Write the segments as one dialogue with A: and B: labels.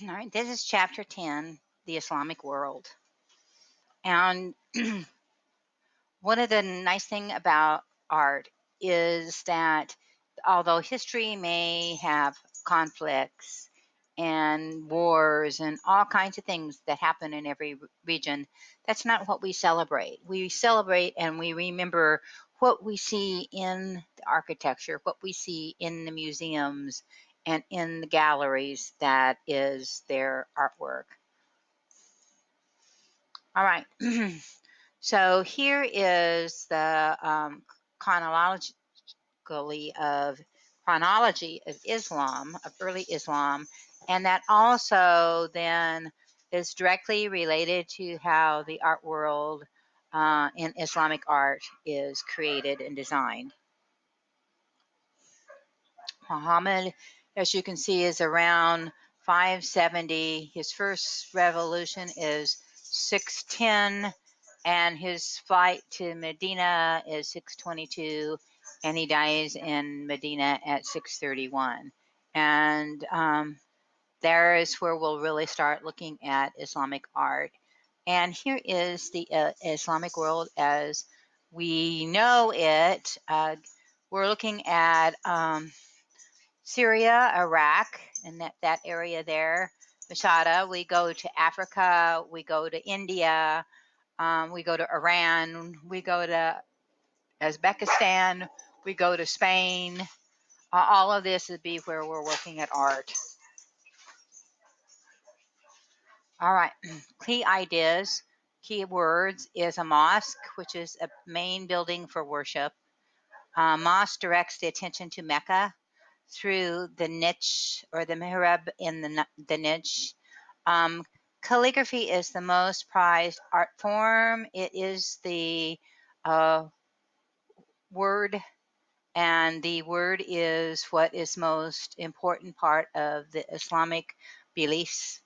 A: All right, this is chapter 10, the Islamic world. And one of the nice thing about art is that although history may have conflicts and wars and all kinds of things that happen in every region, that's not what we celebrate. We celebrate and we remember what we see in the architecture, what we see in the museums and in the galleries that is their artwork. All right. So here is the chronology of Islam, of early Islam, and that also then is directly related to how the art world in Islamic art is created and designed. Muhammad, as you can see, is around 570. His first revolution is 610, and his flight to Medina is 622, and he dies in Medina at 631. And there is where we'll really start looking at Islamic art. And here is the Islamic world as we know it. We're looking at Syria, Iraq, and that area there, Masada. We go to Africa, we go to India, we go to Iran, we go to Uzbekistan, we go to Spain. All of this would be where we're looking at art. All right, key ideas, key words is a mosque, which is a main building for worship. Mosque directs the attention to Mecca through the niche or the mihrab in the niche. Calligraphy is the most prized art form. It is the word, and the word is what is most important part of the Islamic beliefs.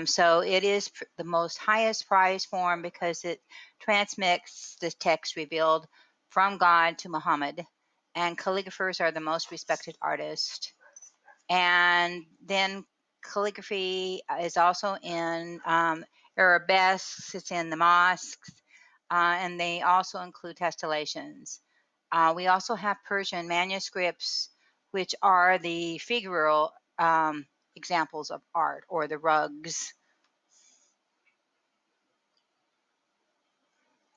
A: So it is the most highest prize form because it transmits the text revealed from God to Muhammad, and calligraphers are the most respected artists. And then calligraphy is also in arabesques, it's in the mosques, and they also include tessellations. We also have Persian manuscripts, which are the figural examples of art, or the rugs.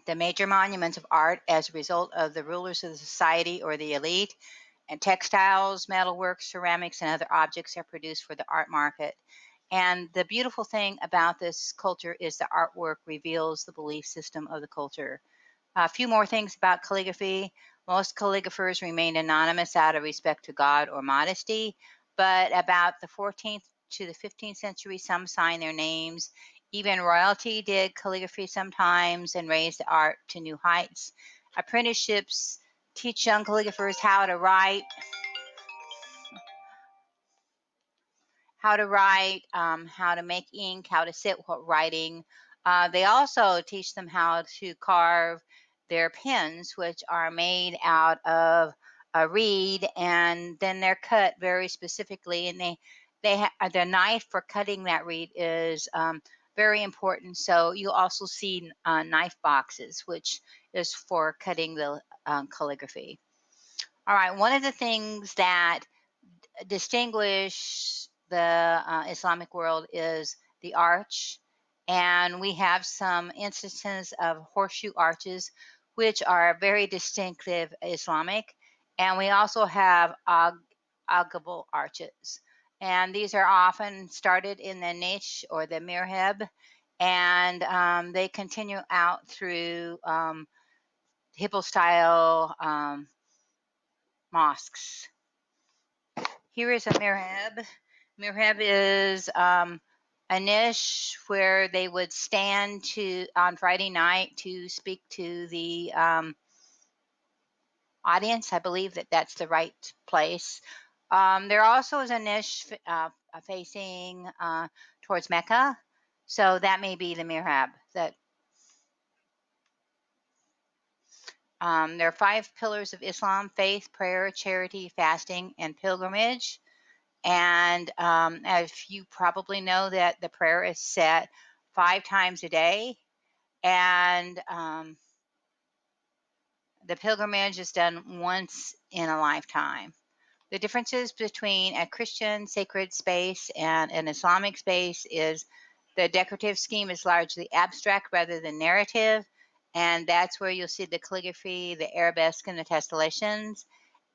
A: The major monuments of art as a result of the rulers of the society or the elite, and textiles, metalwork, ceramics, and other objects are produced for the art market. And the beautiful thing about this culture is the artwork reveals the belief system of the culture. A few more things about calligraphy. Most calligraphers remained anonymous out of respect to God or modesty, but about the 14th to the 15th century, some signed their names. Even royalty did calligraphy sometimes and raised the art to new heights. Apprenticeships teach young calligraphers how to make ink, how to sit while writing. They also teach them how to carve their pens, which are made out of a reed, and then they're cut very specifically. And the knife for cutting that reed is very important. So you also see knife boxes, which is for cutting the calligraphy. All right, one of the things that distinguish the Islamic world is the arch, and we have some instances of horseshoe arches, which are very distinctive Islamic, and we also have agable arches, and these are often started in the niche or the mirhab, and they continue out through Hippo style mosques. Here is a mirhab. Mirhab is a niche where they would stand on Friday night to speak to the audience. I believe that that's the right place. There also is a niche facing towards Mecca, so that may be the mirhab. There are 5 pillars of Islam: faith, prayer, charity, fasting, and pilgrimage. And as you probably know, that the prayer is said 5 times a day, and the pilgrimage is done once in a lifetime. The differences between a Christian sacred space and an Islamic space is the decorative scheme is largely abstract rather than narrative, and that's where you'll see the calligraphy, the arabesque, and the tessellations.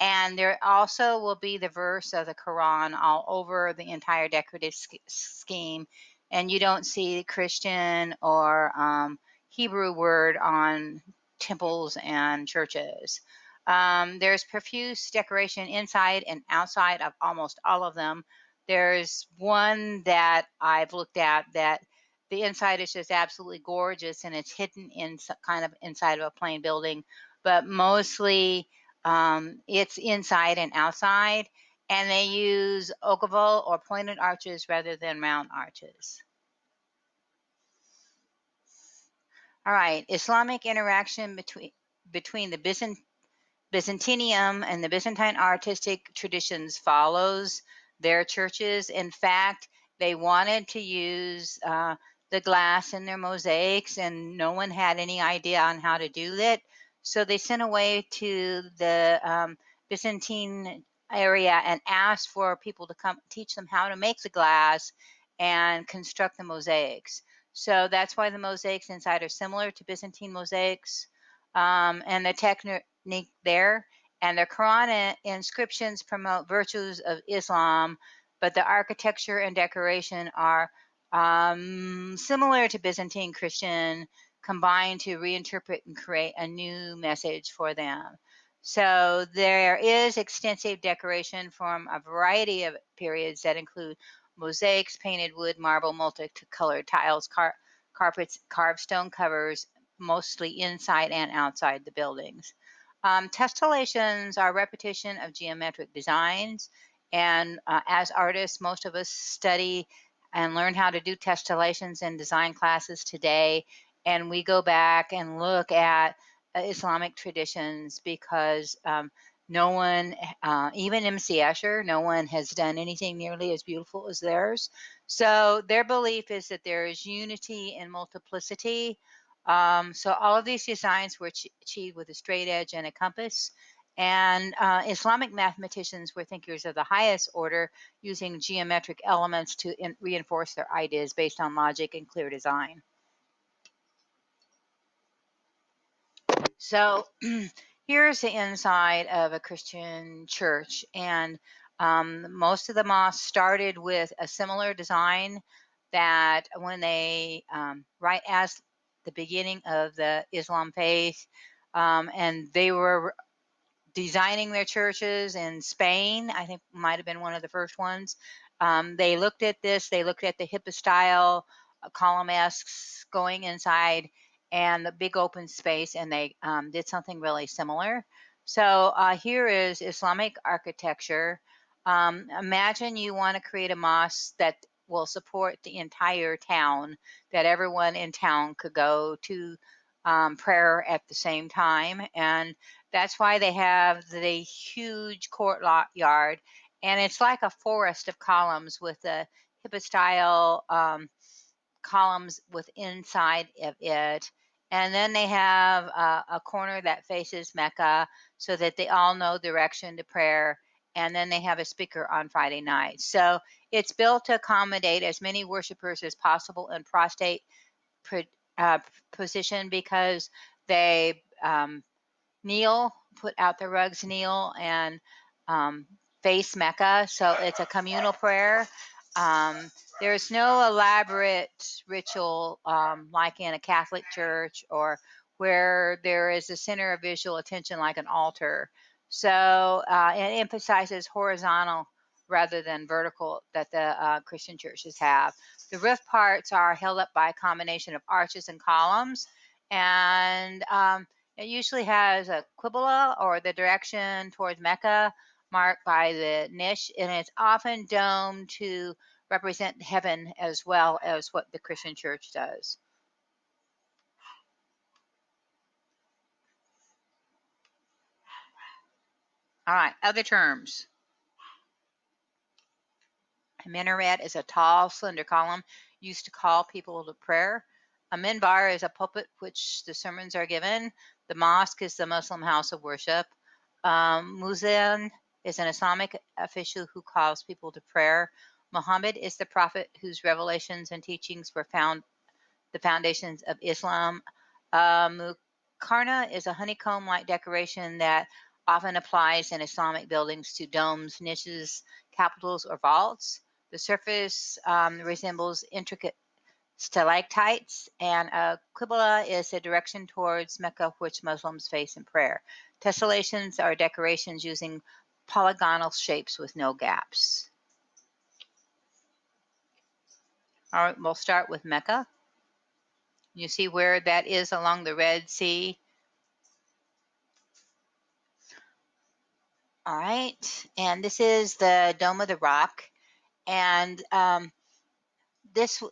A: And there also will be the verse of the Quran all over the entire decorative scheme, and you don't see Christian or Hebrew word on temples and churches. There's profuse decoration inside and outside of almost all of them. There's one that I've looked at that the inside is just absolutely gorgeous, and it's hidden in kind of inside of a plain building, but mostly it's inside and outside, and they use ogival or pointed arches rather than round arches. All right, Islamic interaction between the Byzantium and the Byzantine artistic traditions follows their churches. In fact, they wanted to use the glass in their mosaics, and no one had any idea on how to do it. So they sent away to the Byzantine area and asked for people to come teach them how to make the glass and construct the mosaics. So that's why the mosaics inside are similar to Byzantine mosaics. And the technique there. And the Quran inscriptions promote virtues of Islam, but the architecture and decoration are similar to Byzantine Christian, combined to reinterpret and create a new message for them. So there is extensive decoration from a variety of periods that include mosaics, painted wood, marble, multicolored tiles, carpets, carved stone covers, mostly inside and outside the buildings. Tessellations are repetition of geometric designs, and as artists, most of us study and learn how to do tessellations in design classes today, and we go back and look at Islamic traditions because no one, even MC Escher, no one has done anything nearly as beautiful as theirs. So their belief is that there is unity in multiplicity. So all of these designs were achieved with a straight edge and a compass. And Islamic mathematicians were thinkers of the highest order, using geometric elements to reinforce their ideas based on logic and clear design. So here's the inside of a Christian church, and most of the mosques started with a similar design that when they, right as the beginning of the Islam faith, and they were designing their churches in Spain. I think might have been one of the first ones. They looked at this. They looked at the hypostyle columnesques going inside and the big open space, and they did something really similar. So here is Islamic architecture. Imagine you want to create a mosque that will support the entire town, that everyone in town could go to prayer at the same time. And that's why they have the huge courtyard, and it's like a forest of columns with the hypostyle columns with inside of it. And then they have a corner that faces Mecca so that they all know direction to prayer. And then they have a speaker on Friday night. So it's built to accommodate as many worshipers as possible in prostrate uh, position, because they kneel, put out the rugs, kneel, and um, face Mecca. So it's a communal prayer. Um, there's no elaborate ritual like in a Catholic church, or where there is a center of visual attention like an altar. So it emphasizes horizontal rather than vertical that the Christian churches have. The roof parts are held up by a combination of arches and columns, and it usually has a Qibla, or the direction towards Mecca, marked by the niche, and it's often domed to represent heaven as well as what the Christian church does. All right, other terms. A minaret is a tall, slender column used to call people to prayer. A minbar is a pulpit which the sermons are given. The mosque is the Muslim house of worship. Muezzin is an Islamic official who calls people to prayer. Muhammad is the prophet whose revelations and teachings were the foundations of Islam. Muqarna is a honeycomb-like decoration that often applies in Islamic buildings to domes, niches, capitals, or vaults. The surface resembles intricate stalactites, and a qibla is a direction towards Mecca which Muslims face in prayer. Tessellations are decorations using polygonal shapes with no gaps. All right, we'll start with Mecca. You see where that is along the Red Sea. All right, and this is the Dome of the Rock, and this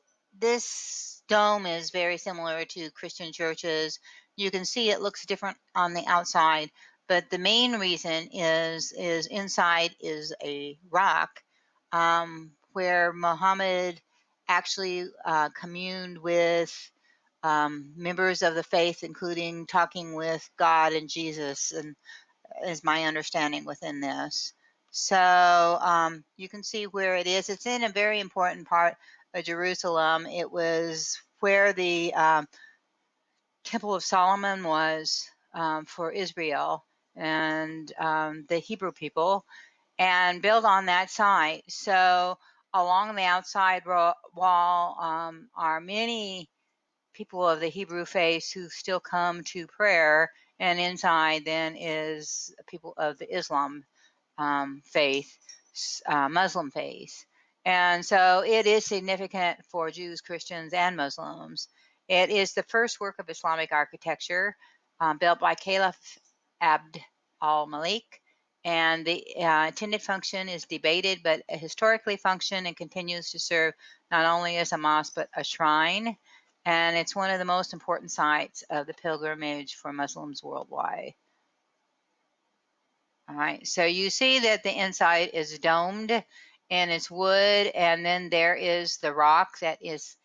A: this dome is very similar to Christian churches. You can see it looks different on the outside, but the main reason is inside is a rock where Muhammad actually communed with members of the faith, including talking with God and Jesus, and is my understanding within this. So you can see where it is. It's in a very important part of Jerusalem. It was where the Temple of Solomon was for Israel and the Hebrew people, and built on that site. So along the outside wall are many people of the Hebrew faith who still come to prayer, and inside then is people of the Islam faith, Muslim faith. And so it is significant for Jews, Christians, and Muslims. It is the first work of Islamic architecture built by Caliph Abd al-Malik, and the intended function is debated, but historically functioned and continues to serve not only as a mosque but a shrine, and it's one of the most important sites of the pilgrimage for Muslims worldwide. All right, so you see that the inside is domed and it's wood, and then there is the rock that is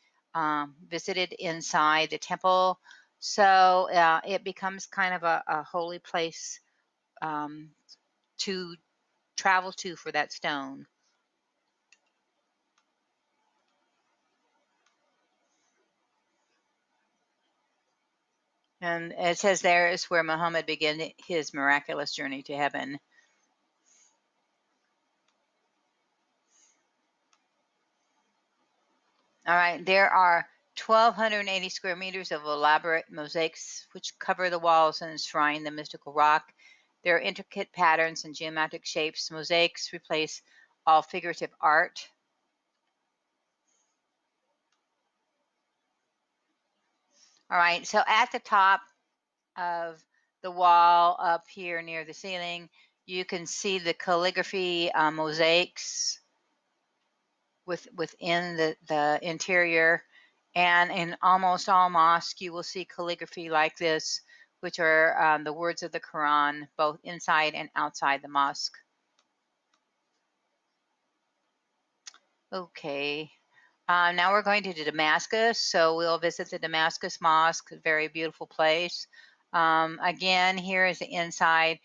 A: visited inside the temple. So it becomes kind of a holy place to travel to for that stone. And it says there is where Muhammad began his miraculous journey to heaven. All right, there are 1,280 square meters of elaborate mosaics which cover the walls and enshrine the mystical rock. There are intricate patterns and geometric shapes. Mosaics replace all figurative art. All right, so at the top of the wall up here near the ceiling, you can see the calligraphy mosaics within the interior. And in almost all mosques, you will see calligraphy like this, which are the words of the Quran, both inside and outside the mosque. Okay. Now we're going to Damascus, so we'll visit the Damascus Mosque, a very beautiful place. Again, here is the inside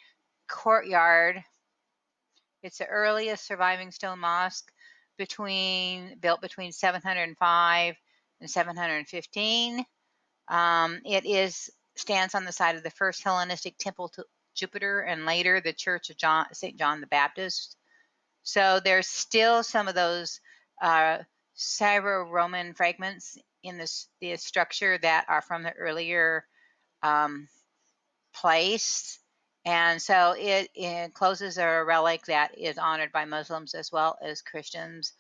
A: courtyard. It's the earliest surviving stone mosque built between 705 and 715. It stands on the site of the first Hellenistic temple to Jupiter, and later the Church of St. John the Baptist. So there's still some of those Syro-Roman fragments in the structure that are from the earlier place. And so it encloses a relic that is honored by Muslims as well as Christians,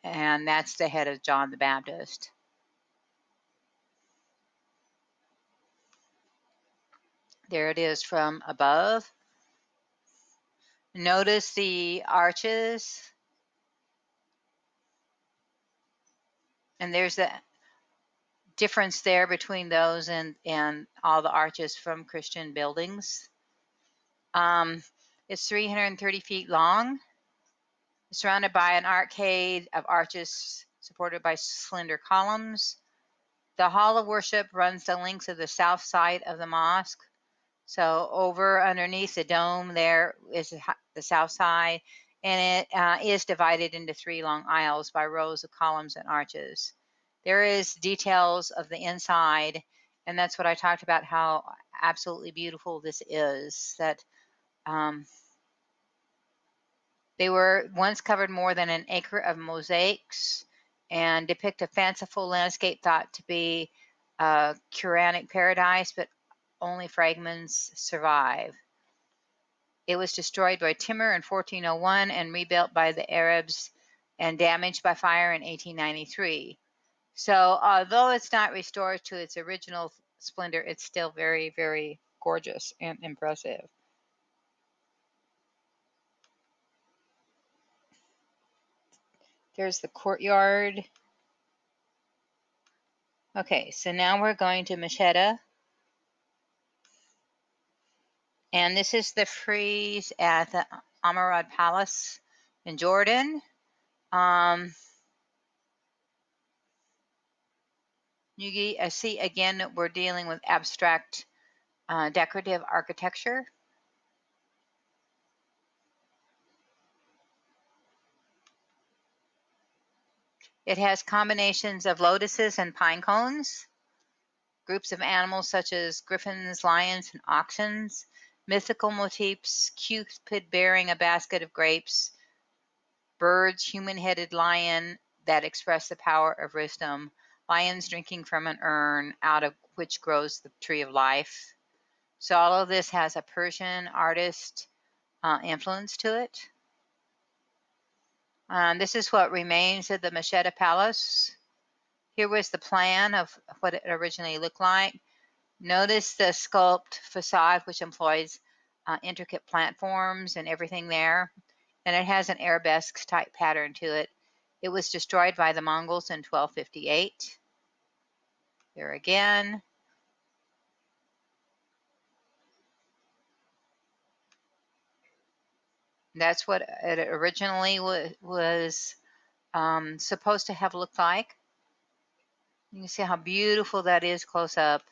A: and that's the head of John the Baptist. There it is from above. Notice the arches, and there's a difference there between those and all the arches from Christian buildings. It's 330 feet long. surrounded by an arcade of arches supported by slender columns. The hall of worship runs the length of the south side of the mosque. So over underneath the dome there is the south side, and it is divided into 3 long aisles by rows of columns and arches. There is details of the inside, and that's what I talked about, how absolutely beautiful this is, that they were once covered more than an acre of mosaics and depict a fanciful landscape thought to be a Quranic paradise, but only fragments survive. It was destroyed by Timur in 1401 and rebuilt by the Arabs and damaged by fire in 1893. So although it's not restored to its original splendor, it's still very, very gorgeous and impressive. There's the courtyard. Okay, so now we're going to Mesheda. And this is the frieze at the Amarad Palace in Jordan. You see, again, we're dealing with abstract decorative architecture. It has combinations of lotuses and pine cones, groups of animals such as griffins, lions, and oxen, mythical motifs, Cupid bearing a basket of grapes, birds, human-headed lion that express the power of wisdom, lions drinking from an urn out of which grows the tree of life. So all of this has a Persian artist influence to it. This is what remains of the Mesheda Palace. Here was the plan of what it originally looked like. Notice the sculpt facade, which employs intricate platforms and everything there. And it has an arabesque type pattern to it. It was destroyed by the Mongols in 1258. There again. That's what it originally was supposed to have looked like. You can see how beautiful that is close up.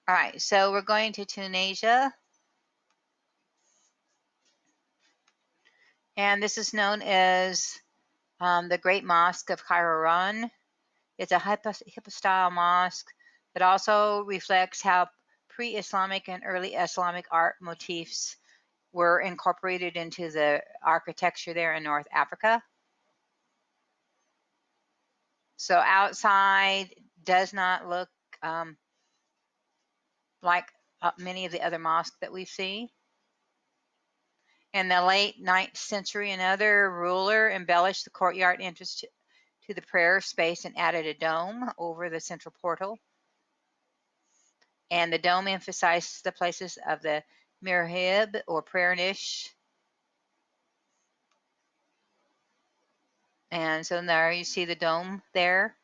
A: All right, so we're going to Tunisia. And this is known as the Great Mosque of Kairouan. It's a hypostyle mosque that also reflects how pre-Islamic and early Islamic art motifs were incorporated into the architecture there in North Africa. So outside does not look like many of the other mosques that we've seen. In the late 9th century, another ruler embellished the courtyard entrance to the prayer space and added a dome over the central portal. And the dome emphasizes the places of the mihrab or prayer niche. And so there you see the dome there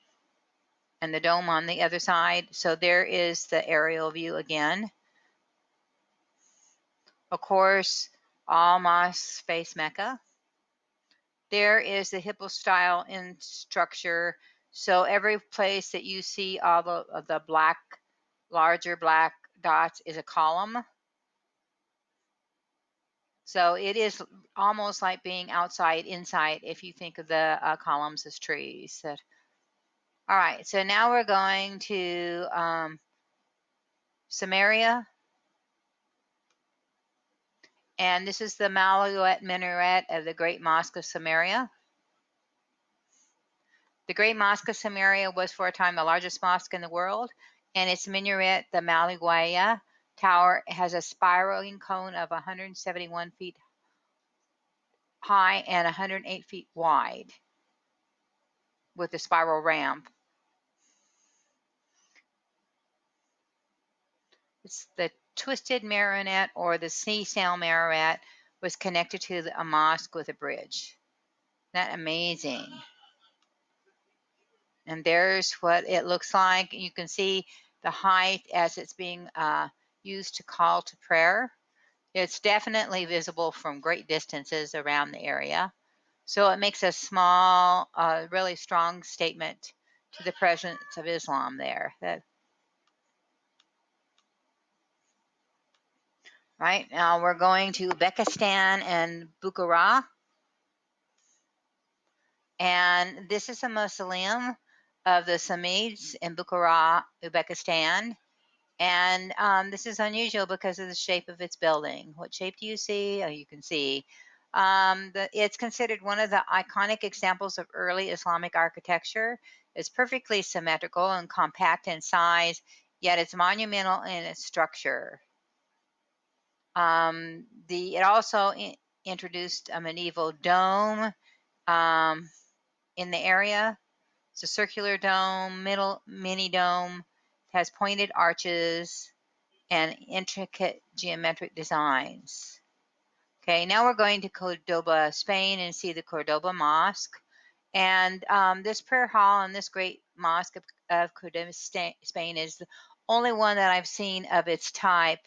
A: and the dome on the other side. So there is the aerial view again. Of course, all mosques face Mecca. There is the hypostyle in structure. So every place that you see all the black, larger black dots is a column. So it is almost like being outside, inside, if you think of the columns as trees. All right, so now we're going to Samaria. And this is the Malouet minaret of the Great Mosque of Samaria. The Great Mosque of Samaria was for a time the largest mosque in the world, and its minaret, the Malouaya Tower, has a spiraling cone of 171 feet high and 108 feet wide with a spiral ramp. It's the twisted minaret, or the sea-sail minaret, was connected to a mosque with a bridge. Isn't that amazing? And there's what it looks like. You can see the height as it's being used to call to prayer. It's definitely visible from great distances around the area. So it makes a small, really strong statement to the presence of Islam there. Right now we're going to Uzbekistan and Bukhara. And this is a mausoleum of the Samids in Bukhara, Uzbekistan. And this is unusual because of the shape of its building. What shape do you see? Oh, you can see. It's considered one of the iconic examples of early Islamic architecture. It's perfectly symmetrical and compact in size, yet it's monumental in its structure. It also introduced a medieval dome in the area. It's a circular dome, middle mini dome. It has pointed arches and intricate geometric designs. Okay, now we're going to Cordoba, Spain, and see the Cordoba Mosque. And this prayer hall and this great mosque of Cordoba, Spain is the only one that I've seen of its type.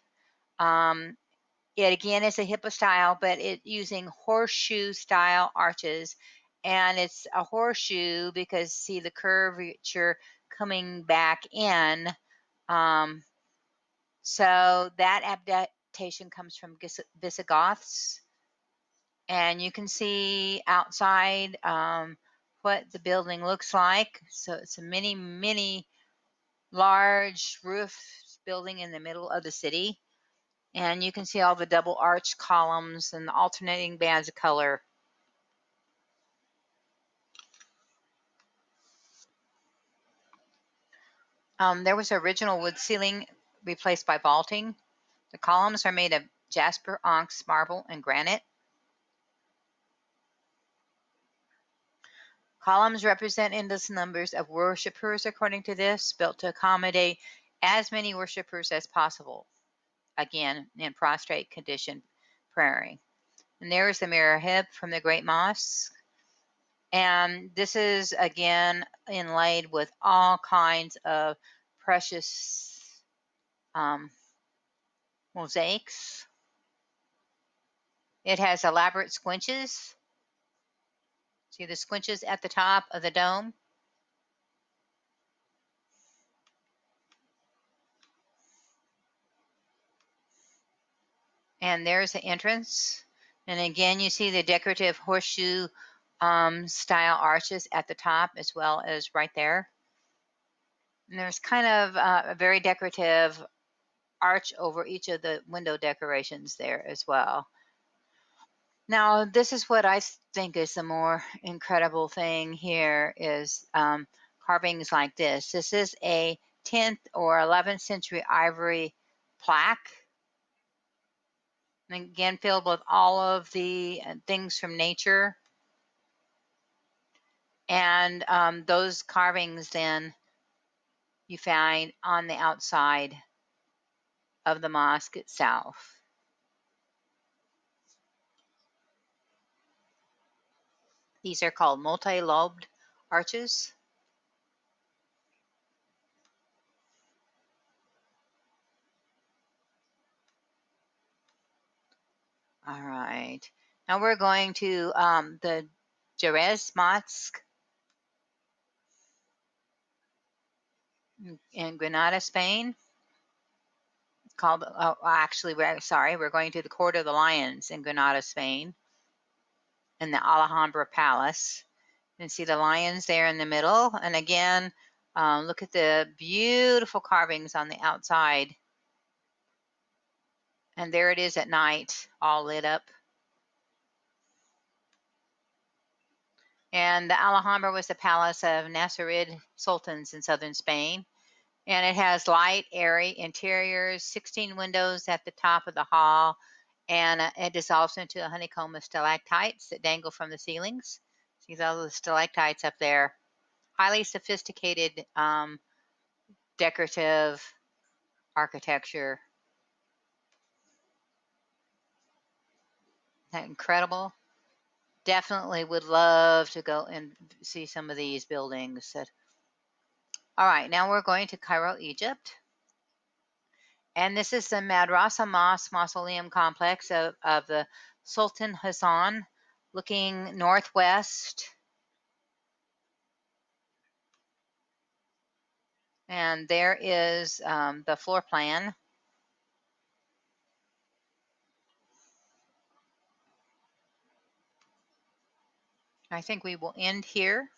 A: It again is a hippo style, but it using horseshoe style arches. And it's a horseshoe because see the curvature coming back in. So that adaptation comes from Visigoths. And you can see outside what the building looks like. So it's a mini large roof building in the middle of the city. And you can see all the double arch columns and the alternating bands of color. There was original wood ceiling replaced by vaulting. The columns are made of jasper, onyx, marble, and granite. Columns represent endless numbers of worshippers, according to this, built to accommodate as many worshippers as possible, again, in prostrate condition praying. And there is the Mirahib from the Great Mosque. And this is, again, inlaid with all kinds of precious mosaics. It has elaborate squinches. See the squinches at the top of the dome? And there's the entrance. And again, you see the decorative horseshoe style arches at the top as well as right there. And there's kind of a very decorative arch over each of the window decorations there as well. Now, this is what I think is the more incredible thing here is carvings like this. This is a 10th or 11th century ivory plaque. And again, filled with all of the things from nature. And those carvings then you find on the outside of the mosque itself. These are called multi-lobed arches. All right. Now we're going to the Jerez Mosque in Granada, Spain. Called, actually, we're going to the Court of the Lions in Granada, Spain, in the Alhambra Palace. And see the lions there in the middle. And again, look at the beautiful carvings on the outside. And there it is at night, all lit up. And the Alhambra was the palace of Nasserid sultans in southern Spain. And it has light, airy interiors, 16 windows at the top of the hall, and it dissolves into a honeycomb of stalactites that dangle from the ceilings. See all the stalactites up there. Highly sophisticated decorative architecture. Isn't that incredible? Definitely would love to go and see some of these buildings. All right, now we're going to Cairo, Egypt. And this is the Madrasa Mosque Mausoleum Complex of the Sultan Hassan, looking northwest. And there is the floor plan. I think we will end here.